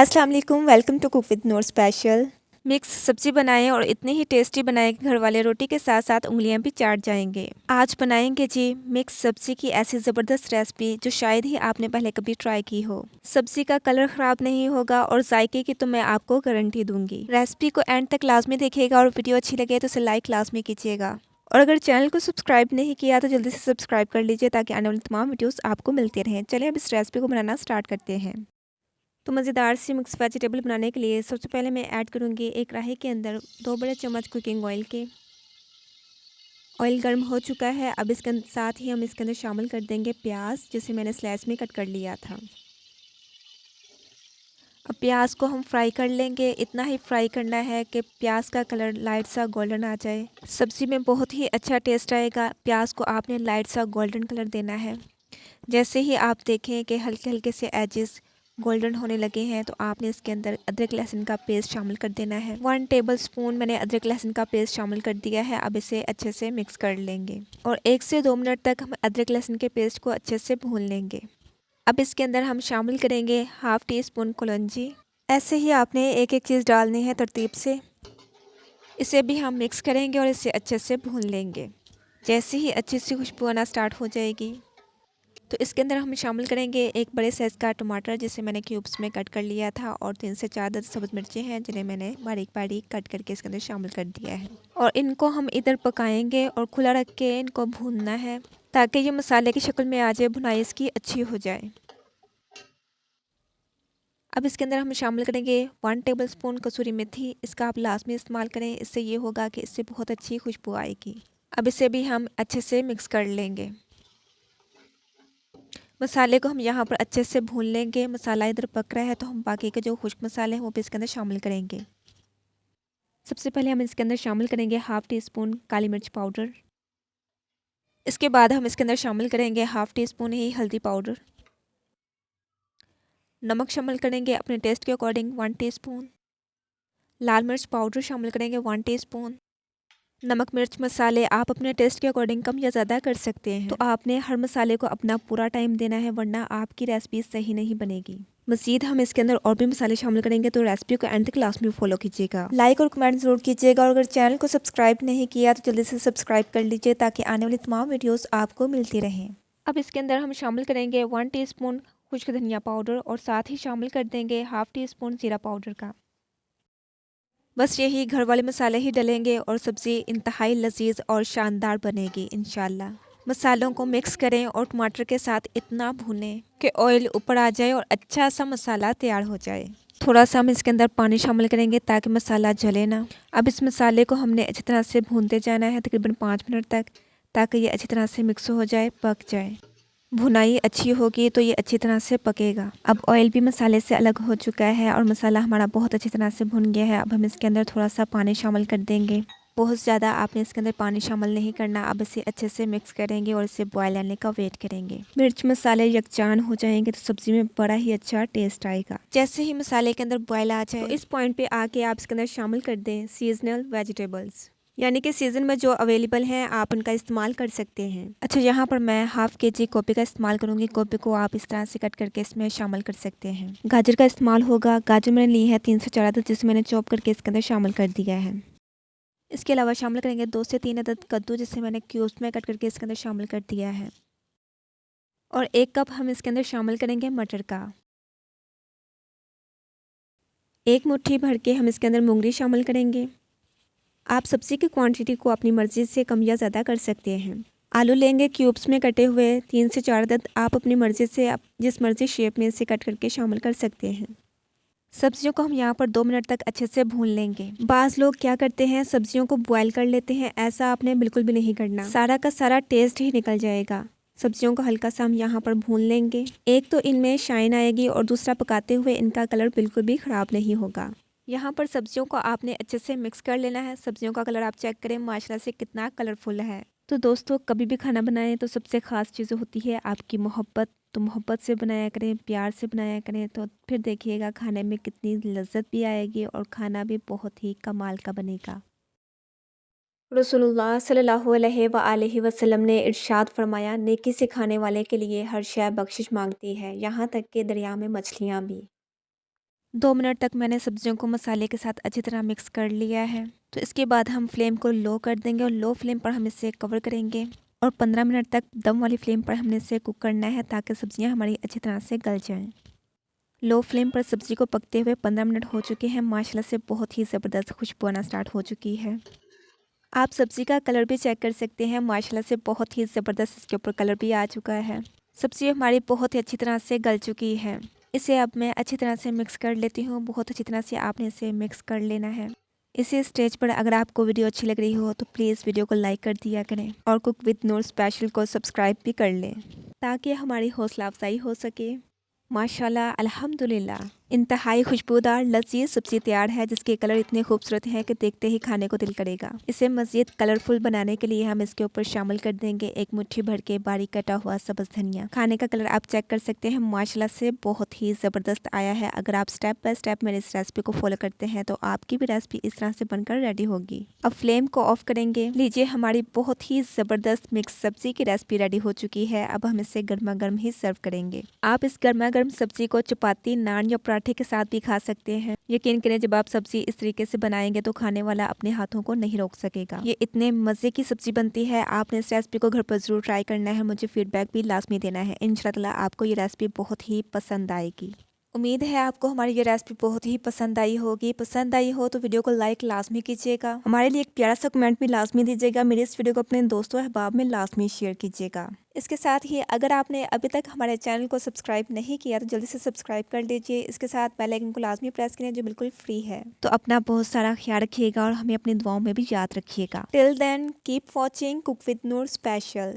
अस्सलाम वालेकुम, welcome to cook with Noor special. Mix सब्जी बनाएं और इतनी ही टेस्टी बनाएं कि घर वाले रोटी के साथ साथ उंगलियां भी चाट जाएंगे। आज बनाएंगे जी मिक्स सब्जी की ऐसी ज़बरदस्त रेसिपी जो शायद ही आपने पहले कभी ट्राई की हो। सब्जी का कलर ख़राब नहीं होगा और जायके की तो मैं आपको गारंटी दूंगी। रेसिपी को एंड तक लाजमी देखिएगा और वीडियो अच्छी लगे तो इसे लाइक लाजमी कीजिएगा। और अगर चैनल को सब्सक्राइब नहीं किया तो जल्दी से सब्सक्राइब कर लीजिए ताकि आने वाली तमाम वीडियोस आपको मिलती रहें। चलिए अब इस रेसिपी को बनाना स्टार्ट करते हैं। तो मज़ेदार सी मिक्स वेजिटेबल बनाने के लिए सबसे पहले मैं ऐड करूँगी एक कढ़ाई के अंदर 2 बड़े चम्मच कुकिंग ऑयल के। ऑयल गर्म हो चुका है। अब इसके साथ ही हम इसके अंदर शामिल कर देंगे प्याज, जिसे मैंने स्लाइस में कट कर लिया था। अब प्याज को हम फ्राई कर लेंगे। इतना ही फ्राई करना है कि प्याज का कलर लाइट सा गोल्डन आ जाए। सब्ज़ी में बहुत ही अच्छा टेस्ट आएगा। प्याज को आपने लाइट सा गोल्डन कलर देना है। जैसे ही आप देखें कि हल्के हल्के से एजेस गोल्डन होने लगे हैं तो आपने इसके अंदर अदरक लहसुन का पेस्ट शामिल कर देना है। 1 टेबलस्पून मैंने अदरक लहसुन का पेस्ट शामिल कर दिया है। अब इसे अच्छे से मिक्स कर लेंगे और 1 से 2 मिनट तक हम अदरक लहसुन के पेस्ट को अच्छे से भून लेंगे। अब इसके अंदर हम शामिल करेंगे 1/2 टीस्पून कलौंजी। ऐसे ही आपने एक एक चीज़ डालनी है तरतीब से। इसे भी हम मिक्स करेंगे और इसे अच्छे से भून लेंगे। जैसे ही अच्छी सी खुशबू आना स्टार्ट हो जाएगी तो इसके अंदर हम शामिल करेंगे एक बड़े साइज़ का टमाटर, जिसे मैंने क्यूब्स में कट कर लिया था, और 3 से 4 दर सब्ज़ मिर्चें हैं जिन्हें मैंने बारीक बारीक कट करके इसके अंदर शामिल कर दिया है। और इनको हम इधर पकाएंगे और खुला रख के इनको भूनना है ताकि ये मसाले की शक्ल में आ जाए, भुनाई इसकी अच्छी हो जाए। अब इसके अंदर हम शामिल करेंगे 1 टेबलस्पून कसूरी मेथी। इसका आप लाजमी इस्तेमाल करें, इससे ये होगा कि इससे बहुत अच्छी खुशबू आएगी। अब इसे भी हम अच्छे से मिक्स कर लेंगे। मसाले को हम यहाँ पर अच्छे से भून लेंगे। मसाला इधर पक रहा है तो हम बाकी के जो खुश्क मसाले हैं वो भी इसके अंदर शामिल करेंगे। सबसे पहले हम इसके अंदर शामिल करेंगे 1/2 टीस्पून काली मिर्च पाउडर। इसके बाद हम इसके अंदर शामिल करेंगे 1/2 टीस्पून ही हल्दी पाउडर। नमक शामिल करेंगे अपने टेस्ट के अकॉर्डिंग 1 टीस्पून। लाल मिर्च पाउडर शामिल करेंगे 1 टीस्पून। नमक मिर्च मसाले आप अपने टेस्ट के अकॉर्डिंग कम या ज़्यादा कर सकते हैं। तो आपने हर मसाले को अपना पूरा टाइम देना है, वरना आपकी रेसिपी सही नहीं बनेगी। मज़ीद हम इसके अंदर और भी मसाले शामिल करेंगे, तो रेसिपी को एंड तक लास्ट में फॉलो कीजिएगा। लाइक और कमेंट ज़रूर कीजिएगा और अगर चैनल को सब्सक्राइब नहीं किया तो जल्दी से सब्सक्राइब कर लीजिए ताकि आने वाली तमाम वीडियोज़ आपको मिलती रहें। अब इसके अंदर हम शामिल करेंगे 1 टीस्पून खुश्क धनिया पाउडर और साथ ही शामिल कर देंगे 1/2 टीस्पून जीरा पाउडर का। बस यही घर वाले मसाले ही डलेंगे और सब्ज़ी इंतहाई लजीज और शानदार बनेगी इंशाल्लाह। मसालों को मिक्स करें और टमाटर के साथ इतना भूनें कि ऑयल ऊपर आ जाए और अच्छा सा मसाला तैयार हो जाए। थोड़ा सा हम इसके अंदर पानी शामिल करेंगे ताकि मसाला जले ना। अब इस मसाले को हमने अच्छी तरह से भूनते जाना है तकरीबन 5 मिनट तक, ताकि ये अच्छी तरह से मिक्स हो जाए, पक जाए। भुनाई अच्छी होगी तो ये अच्छी तरह से पकेगा। अब ऑयल भी मसाले से अलग हो चुका है और मसाला हमारा बहुत अच्छी तरह से भुन गया है। अब हम इसके अंदर थोड़ा सा पानी शामिल कर देंगे। बहुत ज़्यादा आपने इसके अंदर पानी शामिल नहीं करना। अब इसे अच्छे से मिक्स करेंगे और इसे बॉयल आने का वेट करेंगे। मिर्च मसाले यकजान हो जाएंगे तो सब्जी में बड़ा ही अच्छा टेस्ट आएगा। जैसे ही मसाले के अंदर बॉयल आ जाए तो इस पॉइंट पे आके आप इसके अंदर शामिल कर दें सीजनल वेजिटेबल्स, यानी कि सीज़न में जो अवेलेबल हैं आप उनका इस्तेमाल कर सकते हैं। अच्छा, यहाँ पर मैं 1/2 kg गोभी का इस्तेमाल करूँगी। गोभी को आप इस तरह से कट करके इसमें शामिल कर सकते हैं। गाजर का इस्तेमाल होगा। गाजर मैंने ली है 3 से 4 अदद, जिसे मैंने चॉप करके इसके अंदर शामिल कर दिया है। इसके अलावा शामिल करेंगे 2 से 3 अदद कद्दू, जिसे मैंने क्यूब्स में कट करके इसके अंदर शामिल कर दिया है। और 1 कप हम इसके अंदर शामिल करेंगे मटर का। 1 मुट्ठी भर के हम इसके अंदर मूंगरी शामिल करेंगे। आप सब्ज़ी की क्वांटिटी को अपनी मर्ज़ी से कम या ज़्यादा कर सकते हैं। आलू लेंगे क्यूब्स में कटे हुए 3 से 4 अदद। आप अपनी मर्ज़ी से आप जिस मर्ज़ी शेप में इसे कट करके शामिल कर सकते हैं। सब्जियों को हम यहाँ पर 2 मिनट तक अच्छे से भून लेंगे। बाज़ लोग क्या करते हैं, सब्जियों को बॉयल कर लेते हैं। ऐसा आपने बिल्कुल भी नहीं करना, सारा का सारा टेस्ट ही निकल जाएगा। सब्जियों को हल्का सा हम यहाँ पर भून लेंगे। एक तो इनमें शाइन आएगी और दूसरा पकाते हुए इनका कलर बिल्कुल भी ख़राब नहीं होगा। यहाँ पर सब्जियों को आपने अच्छे से मिक्स कर लेना है। सब्जियों का कलर आप चेक करें, माशाल्लाह से कितना कलरफुल है। तो दोस्तों, कभी भी खाना बनाएं तो सबसे ख़ास चीज़ होती है आपकी मोहब्बत। तो मोहब्बत से बनाया करें, प्यार से बनाया करें, तो फिर देखिएगा खाने में कितनी लज्जत भी आएगी और खाना भी बहुत ही कमाल का बनेगा। रसूलुल्लाह सल्लल्लाहु अलैहि वसल्लम ने इरशाद फरमाया, नेकी से खाने वाले के लिए हर शय बख्शिश मांगती है, यहाँ तक कि दरिया में मछलियाँ भी। 2 मिनट तक मैंने सब्जियों को मसाले के साथ अच्छी तरह मिक्स कर लिया है। तो इसके बाद हम फ्लेम को लो कर देंगे और लो फ्लेम पर हम इसे कवर करेंगे और 15 मिनट तक दम वाली फ्लेम पर हमने इसे कुक करना है ताकि सब्जियां हमारी अच्छी तरह से गल जाएं। लो फ्लेम पर सब्जी को पकते हुए 15 मिनट हो चुके हैं। माशाल्लाह से बहुत ही ज़बरदस्त खुशबू आना स्टार्ट हो चुकी है। आप सब्जी का कलर भी चेक कर सकते हैं। माशाल्लाह से बहुत ही ज़बरदस्त इसके ऊपर कलर भी आ चुका है। सब्जी हमारी बहुत ही अच्छी तरह से गल चुकी है। इसे अब मैं अच्छी तरह से मिक्स कर लेती हूँ। बहुत अच्छी तरह से आपने इसे मिक्स कर लेना है। इसी स्टेज पर अगर आपको वीडियो अच्छी लग रही हो तो प्लीज़ वीडियो को लाइक कर दिया करें और कुक विद नूर स्पेशल को सब्सक्राइब भी कर लें ताकि हमारी हौसला अफजाई हो सके। माशाल्लाह अल्हम्दुलिल्लाह इंतहाई खुशबूदार लजीज सब्जी तैयार है जिसके कलर इतने खूबसूरत हैं कि देखते ही खाने को दिल करेगा। इसे मज़ीद कलरफुल बनाने के लिए हम इसके ऊपर शामिल कर देंगे 1 मुट्ठी भर के बारीक कटा हुआ सब्ज़ धनिया। खाने का कलर आप चेक कर सकते हैं। माशाल्लाह से बहुत ही ज़बरदस्त आया है। अगर आप स्टेप बाय स्टेप मेरे इस रेसिपी को फॉलो करते हैं तो आपकी भी रेसिपी इस तरह से बनकर रेडी होगी। अब फ्लेम को ऑफ करेंगे। लीजिए हमारी बहुत ही ज़बरदस्त मिक्स सब्जी की रेसिपी रेडी हो चुकी है। अब हम इसे गर्मा गर्म ही सर्व करेंगे। आप इस गर्मा गर्म सब्जी को चपाती, नान या पराठे के साथ भी खा सकते हैं। यकीन करें जब आप सब्जी इस तरीके से बनाएंगे तो खाने वाला अपने हाथों को नहीं रोक सकेगा। ये इतने मज़े की सब्जी बनती है। आपने इस रेसिपी को घर पर जरूर ट्राई करना है। मुझे फीडबैक भी लाजमी देना है। इंशाल्लाह आपको ये रेसिपी बहुत ही पसंद आएगी। उम्मीद है आपको हमारी ये रेसिपी बहुत ही पसंद आई होगी। पसंद आई हो तो वीडियो को लाइक लाजमी कीजिएगा। हमारे लिए एक प्यारा सा कमेंट भी लाजमी दीजिएगा। मेरे इस वीडियो को अपने दोस्तों अहबाब में लाजमी शेयर कीजिएगा। इसके साथ ही अगर आपने अभी तक हमारे चैनल को सब्सक्राइब नहीं किया तो जल्दी से सब्सक्राइब कर लीजिए। इसके साथ बेल आइकन को लाजमी प्रेस करें जो बिल्कुल फ्री है। तो अपना बहुत सारा ख्याल रखिएगा और हमें अपनी दुआओं में भी याद रखिएगा। Till then keep watching cook with Noor special.